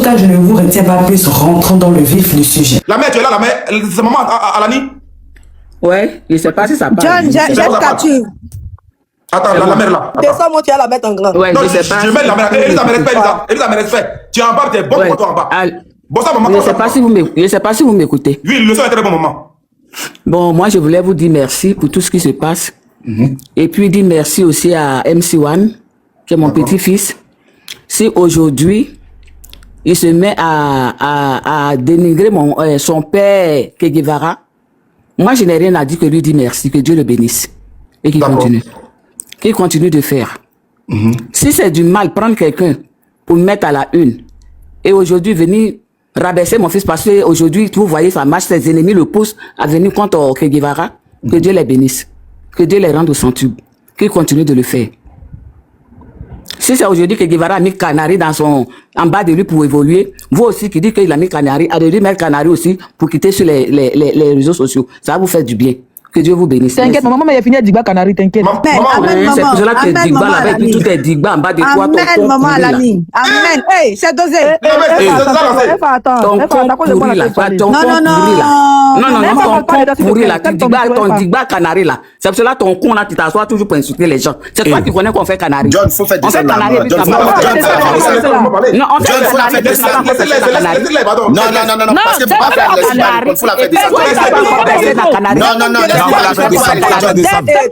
tout cas, je ne vous retiens pas plus, rentrons dans le vif du sujet. La mère, tu es là, la mère, c'est maman Alani? Ouais, je ne sais pas si ça parle. John, j'ai le capture. Attends, la mère là. Descends-moi, tu vas la mettre en grand. Ouais, non, je sais pas. Je mets la mère. Elisa me respecte. Tu es en bas, tu es bon pour toi en bas. Bon, ça, maman, je ne sais pas si vous m'écoutez. Oui, le son est très bon, maman. Bon, moi, je voulais vous dire merci pour tout ce qui se passe. Et puis, dire merci aussi à MC1, qui est mon petit-fils. Si aujourd'hui, il se met à dénigrer son père, Che Guevara, moi, je n'ai rien à dire que lui dire merci, que Dieu le bénisse. Et qu'il continue. Qu'il continue de faire. Si c'est du mal, prendre quelqu'un pour le mettre à la une, et aujourd'hui venir rabaisser mon fils, parce qu'aujourd'hui, vous voyez, ça marche, ses ennemis le poussent à venir contre Che Guevara, que Dieu les bénisse. Que Dieu les rende au centuple. Qu'il continue de le faire. Si c'est aujourd'hui que Guevara a mis Canari en bas de lui pour évoluer, vous aussi qui dites qu'il a mis Canari, allez lui mettre Canari aussi pour quitter sur les réseaux sociaux. Ça va vous faire du bien. Que Dieu vous bénisse. T'inquiète, maman, il a fini à Digba Canari, t'inquiète. C'est pour cela que Digba, avec lui, tout est Digba en bas de toi. Amen, maman Alani. Amen. Hey, c'est dosé. Ton con pourri là. Ton con pourri là. Non, ton con pourri là. Ton Digba Canari là. C'est pour cela ton con là, tu t'assois toujours pour insulter les gens. C'est toi qui connais qu'on fait Canari. John, faut faire descendre la maman. Non, on fait Canari. Non, parce que faut pas faire les faut la faire descendre. Non,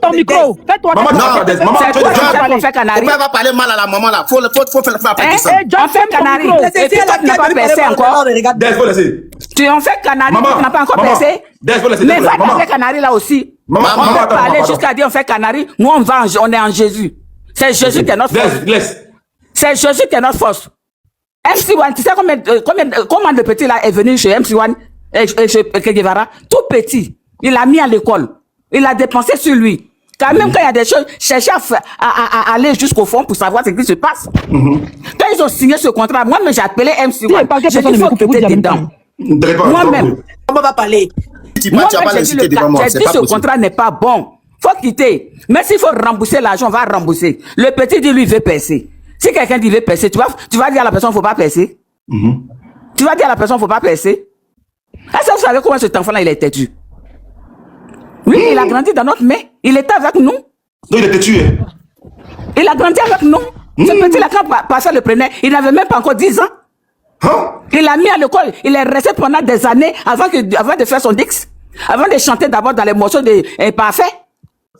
ton micro. Fais-toi on fait Canari. On va parler mal à la maman là. Faut faire la faire descendre. On fait Canari. Et puis toi, tu n'as pas percé encore. Tu en fais Canari, tu n'as pas encore percé. Mais va dans Canari là aussi. On peut parler jusqu'à dire on fait Canari. Nous, on est en Jésus. C'est Jésus qui est notre force. C'est Jésus qui est notre force. MC1, tu sais combien de petits là est venu chez MC1 et chez Che Guevara? Tout petit. Il l'a mis à l'école. Il a dépensé sur lui. Quand même, quand il y a des choses, chercher à aller jusqu'au fond pour savoir ce qui se passe. Quand ils ont signé ce contrat, moi-même, j'ai appelé MC1. J'ai dit, il faut quitter dedans. Moi-même. On va parler. Moi-même, j'ai dit, ce contrat n'est pas bon. Faut quitter. Mais s'il faut rembourser l'argent, on va rembourser. Le petit dit, lui, il veut percer. Si quelqu'un dit, il veut percer, tu vas dire à la personne, il ne faut pas percer. Tu vas dire à la personne, il ne faut pas percer. Est-ce que vous savez comment cet enfant-là, il est têtu? Oui, il a grandi dans notre main. Il était avec nous. Non, il était tué. Il a grandi avec nous. Ce petit-là, quand Pasteur le prenait, il n'avait même pas encore 10 ans. Il l'a mis à l'école. Il est resté pendant des années avant de faire son dix. Avant de chanter d'abord dans les morceaux de Parfait.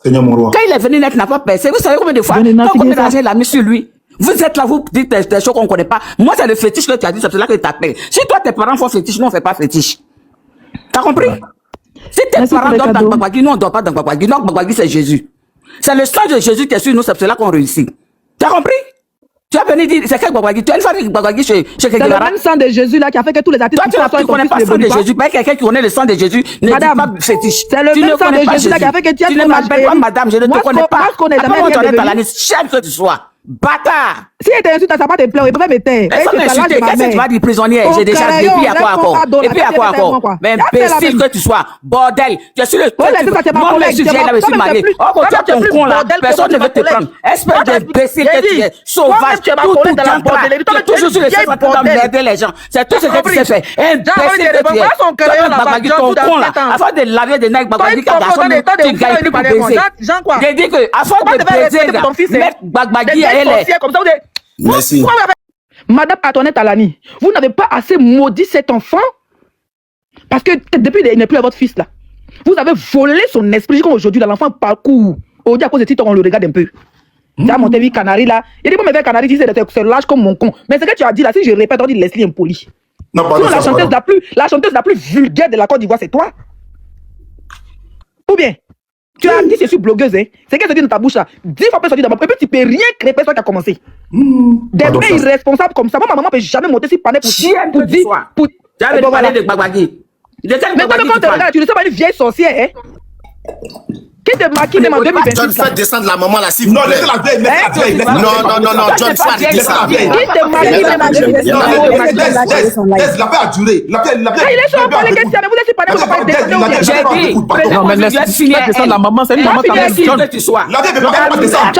Seigneur mon roi. Quand il est venu net, n'a pas percé. Vous savez combien de fois, combien d'argent il a mis sur lui? Vous êtes là, vous dites des choses qu'on ne connaît pas. Moi, c'est le fétiche que tu as dit, c'est cela que tu t'appelles. Si toi, tes parents font fétiche, nous, on ne fait pas fétiche. T'as compris? Si tes parents dorment dans Gbagwagi, nous on ne dort pas dans Gbagwagi. Non, Gbagwagi c'est Jésus. C'est le sang de Jésus qui est sur nous, c'est cela qu'on réussit. Tu as compris? Tu as venu dire, c'est quel Gbagwagi? Tu as une fois dit Gbagwagi chez Che Guevara. C'est le même sang de Jésus là qui a fait que tous les artistes. Toi, tu ne connais pas le sang de Jésus. Pas quelqu'un qui connaît le sang de Jésus ne dit pas fétiche. C'est le même sang de Jésus là qui a fait que tu as. Tu ne m'appelles pas madame, je ne te connais pas. Moi, je connais jamais. Chef que tu sois. Bâtard! Si elle t'insulte, ça va te plaire, il peut pas me taire. Qu'est-ce que tu vas dire prisonnière? J'ai déjà, depuis à quoi encore? Et puis à quoi encore? Mais imbécile que tu sois, bordel! Tu es sur le. Moi, le sujet, là, je suis marié. Oh, tu as ton con là, personne ne veut te prendre. Espèce d'imbécile que tu es, sauvage, tout tu es toujours sur le fait d'emmerder les gens. C'est tout ce que tu sais faire. Imbécile que tu es. Toi, Gbagwagi, ton con là, afin de laver des nègres, Gbagwagi, tu gagnes plus pour baiser. J'ai dit que, afin de baiser, mettre Gbagwagi à elle. Merci. Madame Antoinette Alani, vous n'avez pas assez maudit cet enfant parce que depuis il n'est plus à votre fils là. Vous avez volé son esprit aujourd'hui dans l'enfant parcours. Aujourd'hui à cause de titre on le regarde un peu. Tu as monté 8 canaris là. Il dit bon mais avec canaris c'est lâche comme mon con. Mais ce que tu as dit là, si je répète on dit Leslie impoli. Non, pas la chanteuse la plus vulgaire de la Côte d'Ivoire c'est toi. Ou bien tu as dit je suis blogueuse, hein. C'est qu'elle se dit dans ta bouche là. 10 fois plus sorti dans ma. Et puis tu peux rien créer, personne qui a commencé. Des mecs irresponsables comme ça. Moi, ma maman peut jamais monter sur panel pour dire. Tu avais parlé de Gbagwagi. Mais quand tu regardes, tu ne sais pas une vieille sorcière, hein. Qui te maquille même en 2026? John, fais descendre la maman là, s'il vous plaît. Non, laissez la vieille. Non, John, faut arrêter ça. Qui te maquille même en 2026? La paix a duré. La paix. Il est sur parler que mais vous laissez parler, vous n'avez pas j'ai dit. Non, mais laisse descendre la maman, c'est une maman quand même. La vieille peut pas descendre.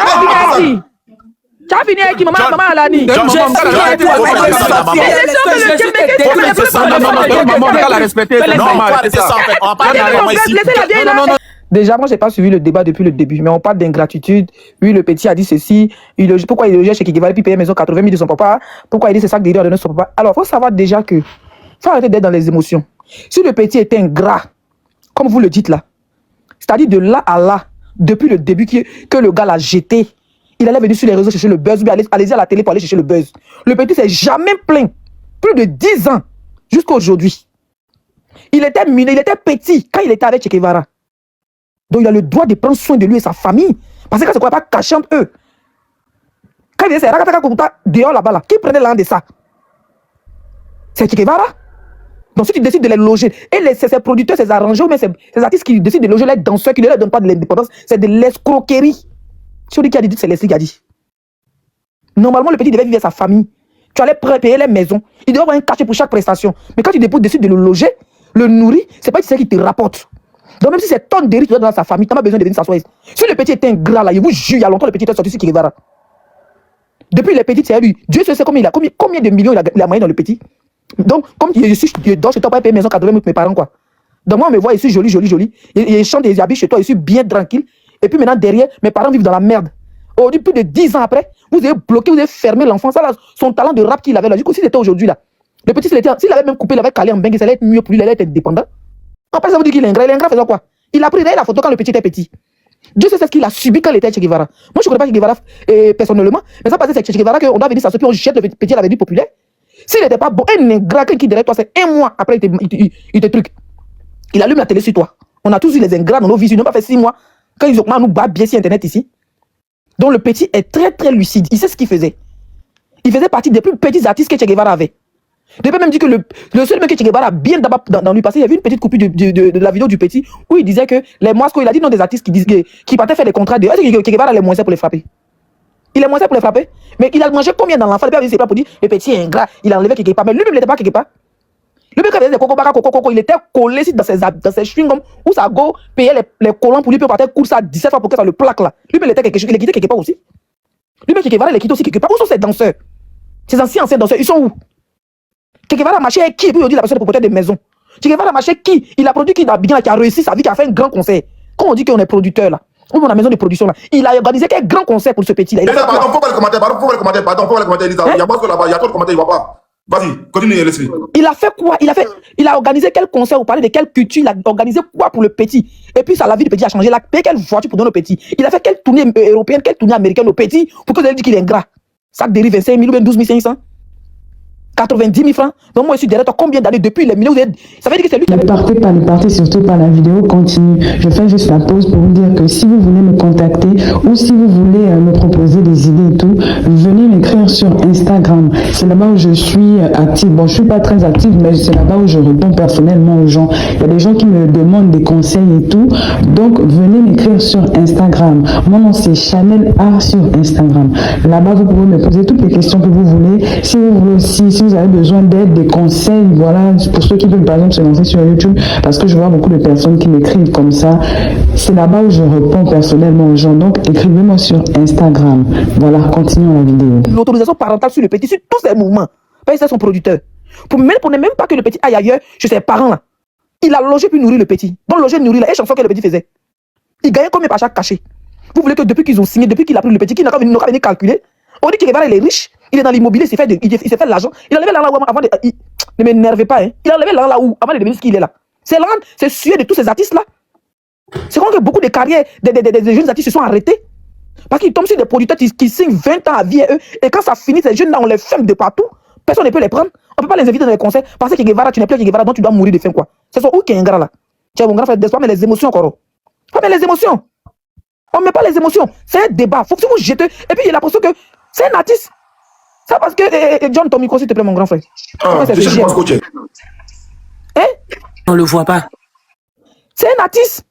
Tu as fini avec maman Alani. Déjà, moi, j'ai pas suivi le débat depuis le début, mais on parle d'ingratitude. Oui, le petit a dit ceci. Pourquoi il logeait chez Kikivara puis payait maison 80 000 de son papa? Pourquoi il dit c'est ça que il a donné son papa? Alors, il faut savoir déjà que faut arrêter d'être dans les émotions. Si le petit était ingrat, comme vous le dites là, c'est-à-dire de là à là, depuis le début que le gars l'a jeté, il allait venir sur les réseaux chercher le buzz, allez-y à la télé pour aller chercher le buzz. Le petit s'est jamais plaint. Plus de 10 ans jusqu'à aujourd'hui. Il était petit quand il était avec Che Guevara. Donc il a le droit de prendre soin de lui et sa famille. Parce que quand c'est pas caché entre eux. Quand il disait dehors là-bas, là, qui prenait l'un de ça? C'est Che Guevara. Donc si tu décides de les loger, et ces producteurs, ces arrangeurs, mais ces artistes qui décident de loger les danseurs, qui ne leur donnent pas de l'indépendance, c'est de l'escroquerie. Si on dit qui a dit, c'est Leslie qui a dit. Normalement, le petit devait vivre avec sa famille. Tu allais payer les maisons. Il devait avoir un cachet pour chaque prestation. Mais quand tu décides de le loger, le nourrir, c'est pas ça qui te rapporte. Donc même si c'est tonne de riches dans sa famille, tu n'as pas besoin de venir s'asseoir. Si le petit était ingrat là, il vous jure, il y a longtemps le petit est sorti sur Kikivara. Depuis les petits, c'est lui. Dieu sait combien de millions il a moyen dans le petit. Donc, comme je dors chez toi, pas payer maison 80 000 pour mes parents, quoi. Donc moi, on me voit ici, joli. Il chante et il habite chez toi, ici, bien tranquille. Et puis maintenant, derrière, mes parents vivent dans la merde. Aujourd'hui, plus de 10 ans après, vous avez bloqué, vous avez fermé l'enfant. Ça, là, son talent de rap qu'il avait là. Du coup, s'il était aujourd'hui là, le petit, s'il avait même coupé, il avait calé en bengue, ça allait être mieux pour lui, il allait être indépendant. Après, ça vous dit qu'il est ingrat. Il est ingrat faisant quoi? Il a pris la photo quand le petit était petit. Dieu sait ce qu'il a subi quand il était Che Guevara. Moi, je ne connais pas Che Guevara personnellement, mais ça passe c'est Che Guevara qu'on doit venir s'asseoir, puis on jette le petit à la vie populaire. S'il n'était pas bon, un ingrat qui derrière toi, c'est un mois après, il te truc. Il allume la télé sur toi. On a tous eu les ingrats dans nos vies. Ils n'ont pas fait 6 mois. Quand ils ont nous bat bien sur Internet ici. Donc le petit est très très lucide. Il sait ce qu'il faisait. Il faisait partie des plus petits artistes que Che Guevara avait. Je peux même dire que le seul mec que Che Guevara a bien d'abord dans lui passé, il y avait une petite coupure de la vidéo du petit où il disait que les Moisco, il a dit non des artistes qui partaient faire des contrats de. Est-ce que Che Guevara les moissait pour les frapper? Il est moissé pour les frapper. Mais il a mangé combien dans l'enfant? C'est pas pour dire le petit est ingrat, il a enlevé quelque part. Mais lui-même, il n'était pas quelque part. Le mec avait des coco, il était collé dans ses chewing-gums où ça go payait les collants pour lui, puis partir course à 17 fois pour que ça le plaque là. Lui-même, il était quelque part aussi. Lui-même, Che Guevara, il est quitté aussi quelque part. Où sont ces danseurs? Ces anciens danseurs, ils sont où? Che Guevara a marché avec qui? Et puis il dit la personne de propriétaire des maisons. Che Guevara a marché avec qui? Il a produit qui a réussi sa vie, qui a fait un grand concert. Quand on dit qu'on est producteur là, ou dans la maison de production là, il a organisé quel grand concert pour ce petit là. Pardon, faut pas le commenter, Elisa. Il y a moi là-bas, il y a trop de commentaires, il ne va pas. Vas-y, continue, laisse-le. Il a fait quoi? Il a organisé quel concert? Vous parlez de quelle culture? Il a organisé quoi pour le petit? Et puis ça, la vie du petit a changé. Il a payé quelle voiture pour donner au petit? Il a fait quelle tournée européenne, quelle tournée américaine au petit pour que vous ayez dit qu'il est ingrat? Sac de riz 25 000 ou bien 12 500? 90 000 francs. Donc moi je suis derrière toi combien d'années depuis les millions? Ça veut dire que c'est lui qui... Ne partez surtout pas, la vidéo continue. Je fais juste la pause pour vous dire que si vous voulez me contacter ou si vous voulez me proposer des idées et tout, venez m'écrire sur Instagram. C'est là-bas où je suis active. Bon, je suis pas très active, mais c'est là-bas où je réponds personnellement aux gens. Il y a des gens qui me demandent des conseils et tout. Donc venez m'écrire sur Instagram. Mon nom c'est Chanel Art sur Instagram. Là-bas vous pouvez me poser toutes les questions que vous voulez. Si vous voulez aussi, si vous avez besoin d'aide, des conseils, voilà, pour ceux qui veulent par exemple se lancer sur YouTube, parce que je vois beaucoup de personnes qui m'écrivent comme ça, c'est là-bas où je réponds personnellement aux gens. Donc écrivez-moi sur Instagram. Voilà, continuons la vidéo. L'autorisation parentale sur le petit, sur tous ces mouvements, parce que c'est son producteur. Pour ne même pas que le petit aille ailleurs chez ses parents là. Il a logé puis nourri le petit. Donc loger, nourrir là, et chanson que le petit faisait. Il gagnait combien par chaque cachet? Vous voulez que depuis qu'ils ont signé, depuis qu'il a pris le petit, qu'il n'a pas venu calculer, on dit qu'il est riche. Il est dans l'immobilier, il s'est fait de l'argent. Il a levé l'argent là avant de... Ne m'énervez pas, hein. Il a levé l'argent là où avant de devenir ce qu'il est là. C'est sué de tous ces artistes là. C'est quand que beaucoup de carrières des jeunes artistes se sont arrêtés. Parce qu'ils tombent sur des producteurs qui signent 20 ans à vie à eux. Et quand ça finit, ces jeunes là, on les ferme de partout. Personne ne peut les prendre. On ne peut pas les inviter dans les concerts. Parce que Che Guevara, tu n'es plus Che Guevara, donc tu dois mourir de faim quoi. C'est son où qui est ingrat là. Tu as mon grand frère d'espoir, mais les émotions encore. Pas mais les émotions. On ne met pas les émotions. C'est un débat. Faut que vous jetez. Et puis il a l'impression que c'est un artiste. Ça parce que John, ton micro, s'il te plaît, mon grand frère. Je pense que hein? On le voit pas. C'est un artiste.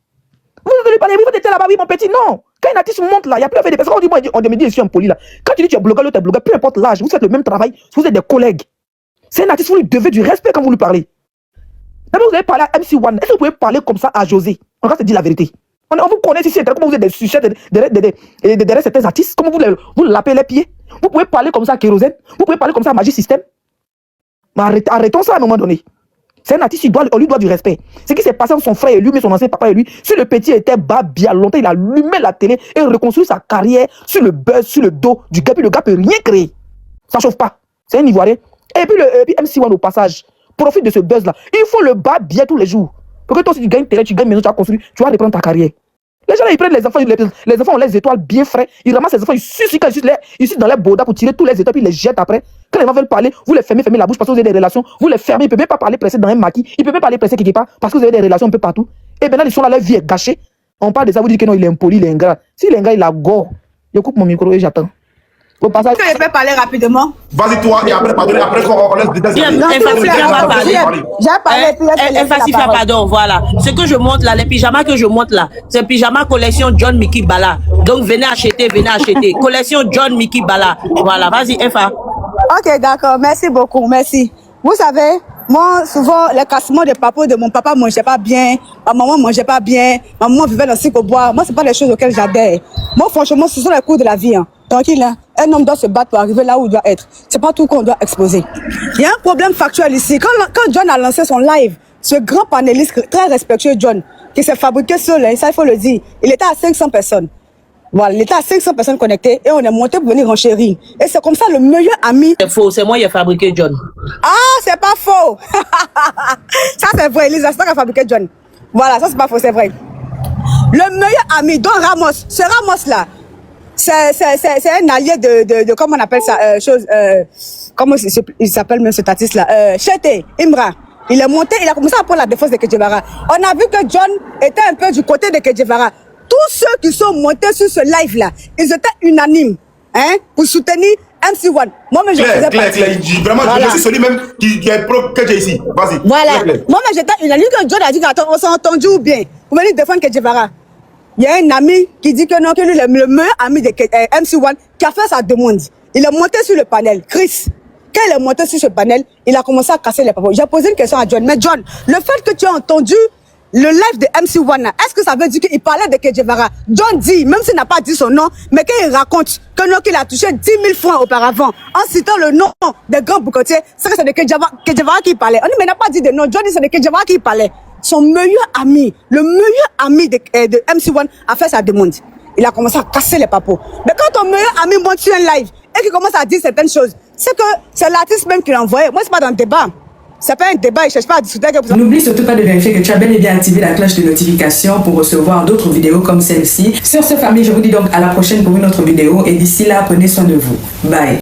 Vous ne parlez pas, vous êtes là-bas, oui, mon petit. Non. Quand un artiste monte là, il n'y a plus à faire des personnes. On me dit, je suis impoli là. Quand tu dis tu es blogueur, l'autre est blogueur, peu importe l'âge, vous faites le même travail, vous êtes des collègues. C'est un artiste, vous lui devez du respect quand vous lui parlez. D'abord, vous avez parlé à MC1. Est-ce que vous pouvez parler comme ça à José? On va se dire la vérité. On vous connaît ici, comment vous êtes des sucettes derrière certains artistes, comment vous lapez les pieds. Vous pouvez parler comme ça à Kérosène, vous pouvez parler comme ça à Magic System. Mais arrêtons ça à un moment donné. C'est un artiste, on lui doit du respect. Ce qui s'est passé entre son frère et lui, mais son ancien papa et lui, si le petit était bas bien longtemps, il a allumé la télé et reconstruit sa carrière sur le buzz, sur le dos du gars, puis le gars peut rien créer. Ça chauffe pas. C'est un Ivoirien. Et puis MC1 au passage, profite de ce buzz-là. Il faut le bas bien tous les jours. Pour que toi, si tu gagnes terrain, tu gagnes maison, tu as construit, tu vas reprendre ta carrière. Les gens, là, ils prennent les enfants, les enfants ont les étoiles bien frais, ils ramassent les enfants, ils sucent dans les bodas pour tirer tous les étoiles, puis ils les jettent après. Quand les gens veulent parler, vous les fermez la bouche parce que vous avez des relations, vous les fermez, ils ne peuvent même pas parler pressé dans un maquis, ils ne peuvent même pas parler pressé quelque part parce que vous avez des relations un peu partout. Et maintenant, ils sont là, leur vie est gâchée. On parle de ça, vous dites que non, il est impoli, il est ingrat. S'il est ingrat, il a gore. Je coupe mon micro et j'attends. Au passage, je peux parler rapidement. Vas-y toi, et après, pardonnez, après on laisse des détails. Pardon, voilà. Ce que je montre là, les pyjamas que je montre là, c'est pyjama collection John Mickey Bala. Donc venez acheter. Collection John Mickey Bala. Voilà, vas-y, FA. Ok, d'accord, merci beaucoup, merci. Vous savez, moi, souvent, les cassements de papa, de mon papa ne mangeait pas bien, ma maman ne mangeait pas bien, ma maman vivait dans le cycle au bois. Moi, ce n'est pas les choses auxquelles j'adhère. Moi, franchement, ce sont les cours de la vie. Hein. Tranquille, hein. Un homme doit se battre pour arriver là où il doit être. C'est pas tout qu'on doit exposer. Il y a un problème factuel ici. Quand John a lancé son live, ce grand panéliste très respectueux John, qui s'est fabriqué seul, ça il faut le dire, il était à 500 personnes. Voilà, il était à 500 personnes connectées et on est monté pour venir renchérir. Et c'est comme ça le meilleur ami. C'est faux, c'est moi qui ai fabriqué John. Ah, c'est pas faux. Ça c'est vrai, Elisa, c'est toi qui a fabriqué John. Voilà, ça c'est pas faux, c'est vrai. Le meilleur ami, Don Ramos, ce Ramos-là, c'est un allié de comment on appelle ça, comment il s'appelle même cet artiste-là, Chete, Imra. Il est monté, il a commencé à prendre la défense de Kedjevara. On a vu que John était un peu du côté de Kedjevara. Tous ceux qui sont montés sur ce live-là, ils étaient unanimes, hein, pour soutenir MC1. Moi-même, je faisais partie. Vraiment, voilà. Je suis celui même qui est pro que j'ai ici. Vas-y. Voilà. Moi-même, j'étais unanime. Quand John a dit, attends, on s'est entendu ou bien, pour venir défendre Kedjevara. Il y a un ami qui dit que non, que lui, le meilleur ami de MC1 qui a fait sa demande. Il est monté sur le panel. Chris, quand il est monté sur ce panel, il a commencé à casser les papas. J'ai posé une question à John. Mais John, le fait que tu as entendu le live de MC1, est-ce que ça veut dire qu'il parlait de Kedjevara? John dit, même s'il n'a pas dit son nom, mais quand il raconte que non, qu'il a touché 10 000 francs auparavant, en citant le nom des grands boucotiers, c'est que c'est de Kedjevara qui parlait. On dit, mais il n'a pas dit de nom. John dit, c'est de Kedjevara qui parlait. Son meilleur ami, le meilleur ami de MC1 a fait sa demande. Il a commencé à casser les papos. Mais quand ton meilleur ami monte sur un live et qu'il commence à dire certaines choses, c'est que c'est l'artiste même qui l'a envoyé. Moi, c'est pas dans le débat. C'est pas un débat, il ne cherche pas à discuter. N'oublie surtout pas de vérifier que tu as bel et bien activé la cloche de notification pour recevoir d'autres vidéos comme celle-ci. Sur ce, famille, je vous dis donc à la prochaine pour une autre vidéo. Et d'ici là, prenez soin de vous. Bye.